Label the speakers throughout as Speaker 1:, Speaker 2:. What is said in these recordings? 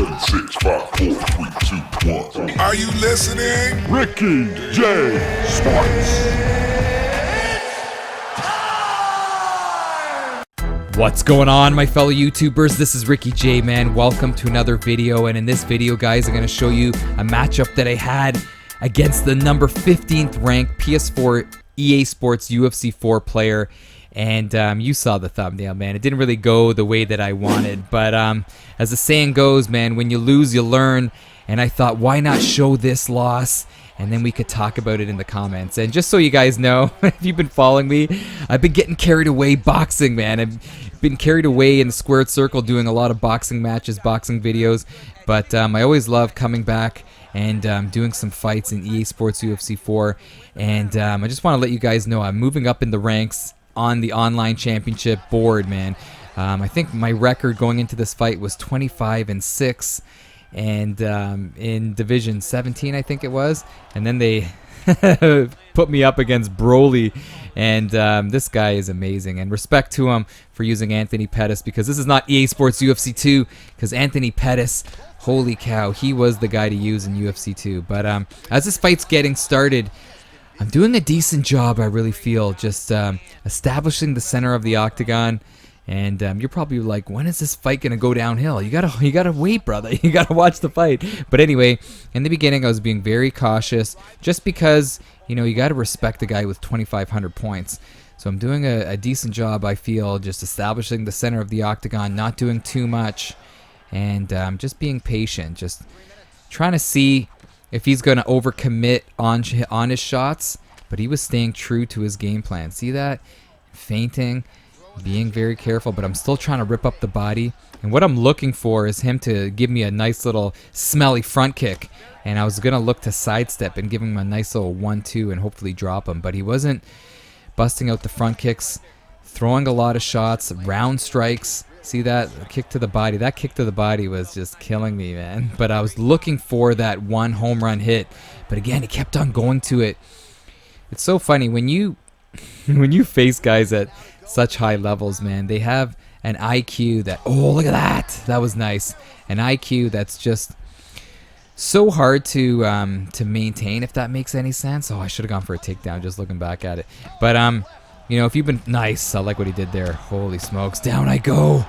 Speaker 1: 7, 6, 5, 4, 3, 2, 1.
Speaker 2: Are you listening?
Speaker 1: Ricky J. Sports.
Speaker 3: What's going on, my fellow YouTubers? This is Ricky J, man. Welcome to another video, and in this video, guys, I'm going to show you a matchup that I had against the number 15th ranked PS4 EA Sports UFC 4 player. And you saw the thumbnail, man. It didn't really go the way that I wanted. But as the saying goes, man, when you lose, you learn. And I thought, why not show this loss? And then we could talk about it in the comments. And just so you guys know, if you've been following me, I've been getting carried away boxing, man. I've been carried away in the squared circle doing a lot of boxing matches, boxing videos. But I always love coming back and doing some fights in EA Sports UFC 4. And I just want to let you guys know I'm moving up in the ranks on the online championship board, man. I think my record going into this fight was 25-6, and in Division 17, I think it was. And then they put me up against Broly, and this guy is amazing. And respect to him for using Anthony Pettis, because this is not EA Sports UFC 2, because Anthony Pettis, holy cow, he was the guy to use in UFC 2. But as this fight's getting started, I'm doing a decent job, I really feel, just establishing the center of the octagon. And you're probably like, when is this fight gonna go downhill? You gotta wait, brother. You gotta watch the fight. But anyway, in the beginning, I was being very cautious, just because you gotta respect the guy with 2,500 points. So I'm doing a decent job, I feel, just establishing the center of the octagon, not doing too much, and just being patient, just trying to see if he's going to overcommit on his shots. But he was staying true to his game plan. See that? Feinting, being very careful, but I'm still trying to rip up the body. And what I'm looking for is him to give me a nice little smelly front kick. And I was going to look to sidestep and give him a nice little 1-2 and hopefully drop him. But he wasn't busting out the front kicks, throwing a lot of shots, round strikes. See that kick to the body? That kick to the body was just killing me, man. But I was looking for that one home run hit. But again, he kept on going to it. It's so funny when you face guys at such high levels, man. They have an IQ that, oh, look at that. That was nice. An IQ that's just so hard to maintain, if that makes any sense. Oh, I should have gone for a takedown just looking back at it. But if you've been nice, I like what he did there. Holy smokes, down I go.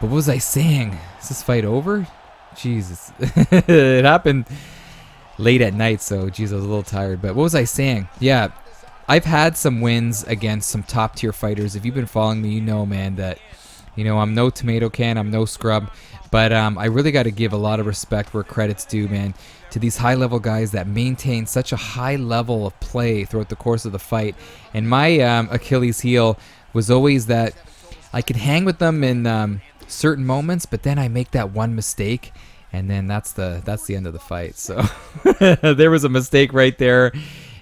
Speaker 3: But what was I saying? Is this fight over? Jesus. It happened late at night, so geez, I was a little tired. But what was I saying? Yeah, I've had some wins against some top tier fighters. If you've been following me, you know, man, that I'm no tomato can, I'm no scrub. But I really got to give a lot of respect where credit's due, man, to these high-level guys that maintain such a high level of play throughout the course of the fight. And my Achilles heel was always that I could hang with them in certain moments, but then I make that one mistake, and then that's the end of the fight. So there was a mistake right there,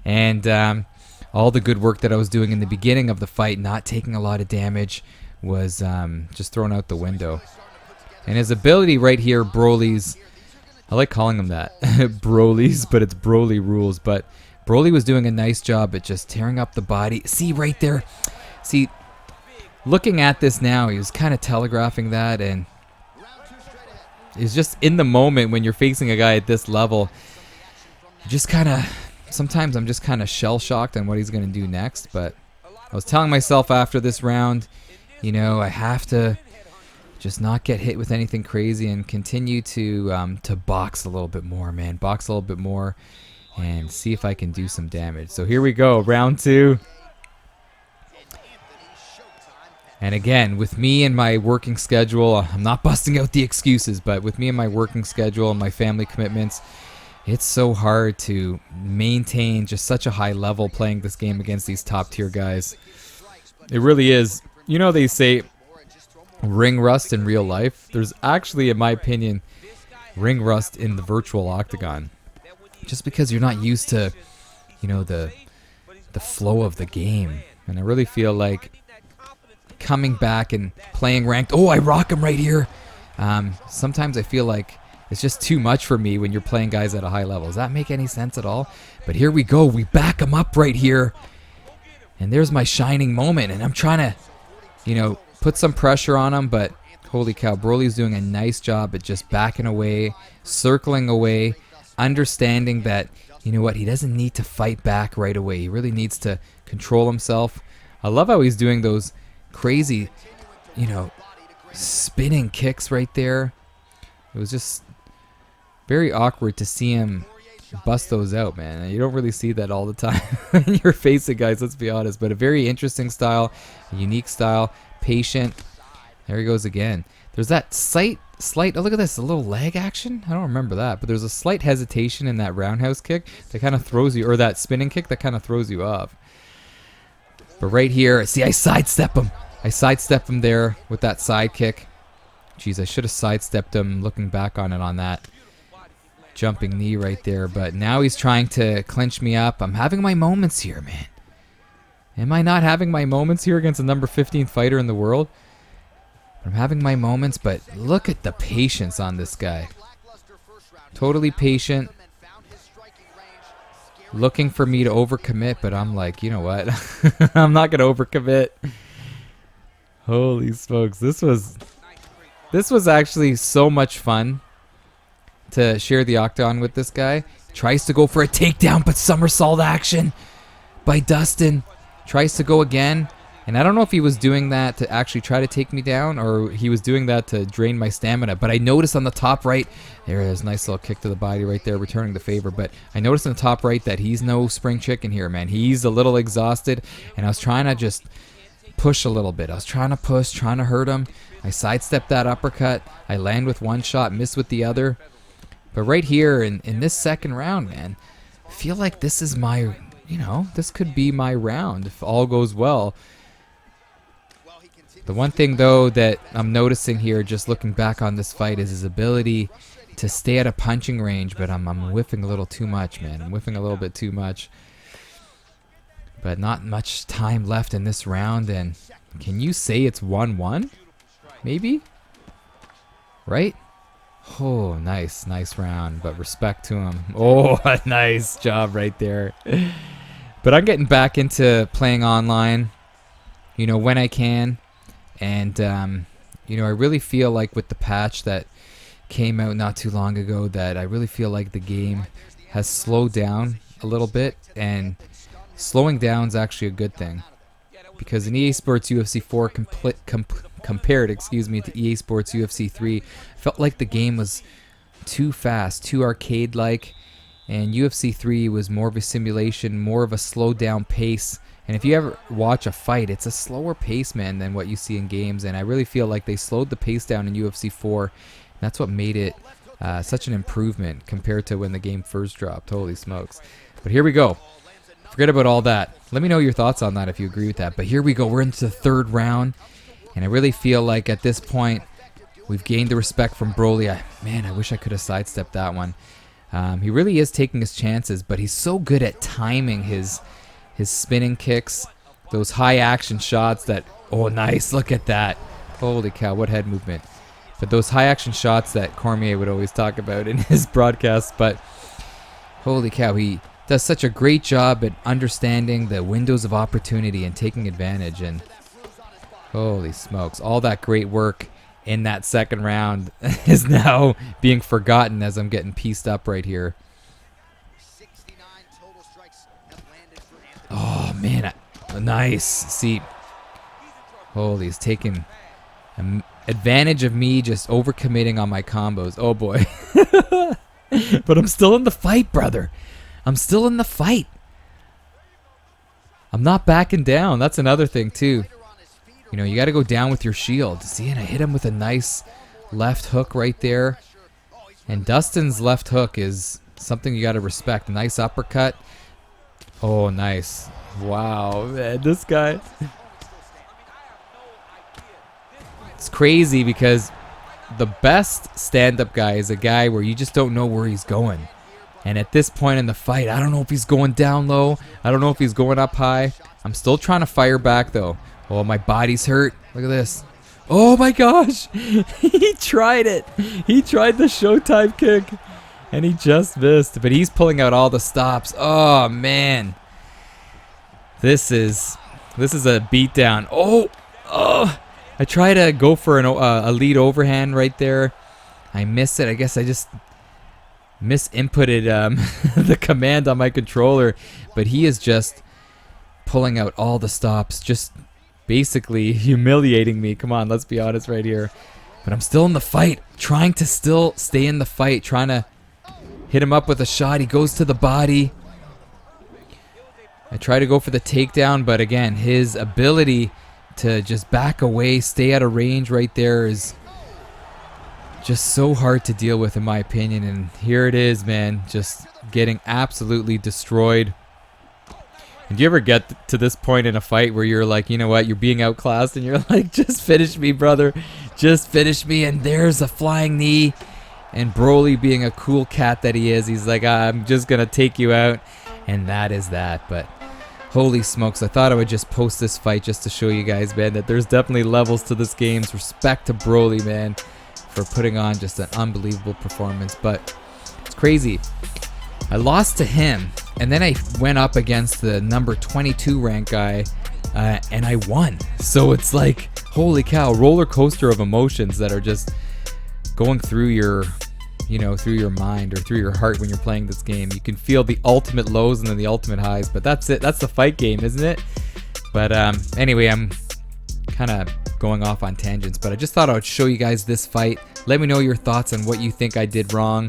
Speaker 3: and all the good work that I was doing in the beginning of the fight, not taking a lot of damage, was just thrown out the window. And his ability right here, Broly's, I like calling him that, Broly's, but it's Broly rules. But Broly was doing a nice job at just tearing up the body. See right there? See, looking at this now, he was kind of telegraphing that, and it's just in the moment when you're facing a guy at this level, you just kind of, sometimes I'm just kind of shell-shocked on what he's going to do next. But I was telling myself after this round, I have to just not get hit with anything crazy and continue to box a little bit more, man. Box a little bit more and see if I can do some damage. So here we go, round 2. And again, with me and my working schedule, I'm not busting out the excuses, but with me and my working schedule and my family commitments, it's so hard to maintain just such a high level playing this game against these top tier guys. It really is. They say ring rust in real life. There's actually, in my opinion, ring rust in the virtual octagon. Just because you're not used to, the flow of the game. And I really feel like coming back and playing ranked. Oh, I rock him right here. Sometimes I feel like it's just too much for me when you're playing guys at a high level. Does that make any sense at all? But here we go. We back him up right here. And there's my shining moment. And I'm trying to, put some pressure on him, but Holy cow, Broly's doing a nice job at just backing away, circling away, understanding that, you know what, he doesn't need to fight back right away. He really needs to control himself. I love how he's doing those crazy, you know, spinning kicks right there. It was just very awkward to see him bust those out, man. You don't really see that all the time in your face, guys, let's be honest. But a very interesting style, a unique style, patient. There he goes again. There's that slight, oh, look at this, a little leg action. I don't remember that, but there's a slight hesitation in that roundhouse kick that kind of throws you, or that spinning kick that kind of throws you off. But right here, see, I sidestep him. I sidestep him there with that side kick. Jeez, I should have sidestepped him looking back on it on that jumping knee right there. But now he's trying to clinch me up. I'm having my moments here, man. Am I not having my moments here against the number 15 fighter in the world? I'm having my moments, but look at the patience on this guy. Totally patient. Looking for me to overcommit, but I'm like, you know what? I'm not going to overcommit. Holy smokes. This was actually so much fun to share the octagon with this guy. Tries to go for a takedown, but somersault action by Dustin. Tries to go again. And I don't know if he was doing that to actually try to take me down, or he was doing that to drain my stamina. But I noticed on the top right, there is a nice little kick to the body right there, returning the favor. But I noticed on the top right that he's no spring chicken here, man. He's a little exhausted, and I was trying to just push a little bit. I was trying to push, trying to hurt him. I sidestepped that uppercut. I land with one shot, miss with the other. But right here in this second round, man, I feel like this is my, you know, this could be my round if all goes well. The one thing, though, that I'm noticing here, just looking back on this fight, is his ability to stay at a punching range, but I'm whiffing a little too much, man. I'm whiffing a little bit too much. But not much time left in this round, and can you say it's 1-1? Maybe? Right? Oh, nice. Nice round, but respect to him. Oh, nice job right there. But I'm getting back into playing online, you know, when I can. And, you know, I really feel like with the patch that came out not too long ago, that I really feel like the game has slowed down a little bit. And slowing down is actually a good thing. Because in EA Sports UFC 4 compared, to EA Sports UFC 3, felt like the game was too fast, too arcade-like. And UFC 3 was more of a simulation, more of a slowed down pace. And if you ever watch a fight, it's a slower pace, man, than what you see in games. And I really feel like they slowed the pace down in UFC 4. That's what made it such an improvement compared to when the game first dropped. Holy smokes. But here we go. Forget about all that. Let me know your thoughts on that if you agree with that. But here we go. We're into the third round. And I really feel like at this point, we've gained the respect from Broly. Man, I wish I could have sidestepped that one. He really is taking his chances, but he's so good at timing his spinning kicks, those high action shots that, oh nice, look at that. Holy cow, what head movement. But those high action shots that Cormier would always talk about in his broadcasts, but holy cow, he does such a great job at understanding the windows of opportunity and taking advantage. And holy smokes, all that great work in that second round is now being forgotten as I'm getting pieced up right here. Oh, man. Nice. See. Holy, he's taking advantage of me just overcommitting on my combos. Oh, boy. But I'm still in the fight, brother. I'm still in the fight. I'm not backing down. That's another thing, too. You know, you got to go down with your shield. See, and I hit him with a nice left hook right there. And Dustin's left hook is something you got to respect. Nice uppercut. Oh, nice. Wow, man, this guy. It's crazy because the best stand-up guy is a guy where you just don't know where he's going. And at this point in the fight, I don't know if he's going down low. I don't know if he's going up high. I'm still trying to fire back, though. Oh, my body's hurt. Look at this. Oh, my gosh. He tried it. He tried the Showtime kick. And he just missed. But he's pulling out all the stops. Oh, man. This is a beatdown. Oh. I try to go for a lead overhand right there. I miss it. I guess I just misinputted the command on my controller, but he is just pulling out all the stops, just basically humiliating me. Come on, let's be honest right here. But I'm still in the fight, trying to still stay in the fight, trying to hit him up with a shot. He goes to the body. I try to go for the takedown, but again, his ability to just back away, stay out of range right there is just so hard to deal with in my opinion. And here it is, man, just getting absolutely destroyed. And do you ever get to this point in a fight where you're like, you know what, you're being outclassed and you're like, just finish me, brother, just finish me. And there's a flying knee. And Broly, being a cool cat that he is, he's like, I'm just gonna take you out. And that is that. But holy smokes, I thought I would just post this fight just to show you guys, man, that there's definitely levels to this game. Respect to Broly, man, for putting on just an unbelievable performance. But it's crazy. I lost to him, and then I went up against the number 22 ranked guy, and I won. So it's like, holy cow, roller coaster of emotions that are just going through your, you know, through your mind or through your heart when you're playing this game. You can feel the ultimate lows and then the ultimate highs, but that's it. That's the fight game, isn't it? But anyway, I'm kind of going off on tangents, but I just thought I would show you guys this fight. Let me know your thoughts on what you think I did wrong.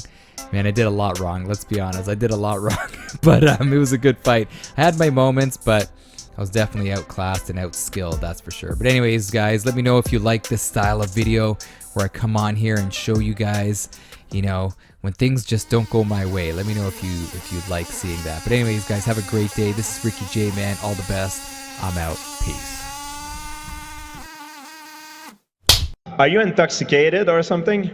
Speaker 3: Man, I did a lot wrong. Let's be honest. I did a lot wrong, but it was a good fight. I had my moments, but I was definitely outclassed and outskilled, that's for sure. But anyways, guys, let me know if you like this style of video where I come on here and show you guys, you know, when things just don't go my way. Let me know if you'd like seeing that. But anyways, guys, have a great day. This is Ricky J, man. All the best. I'm out. Peace.
Speaker 2: Are you intoxicated or something?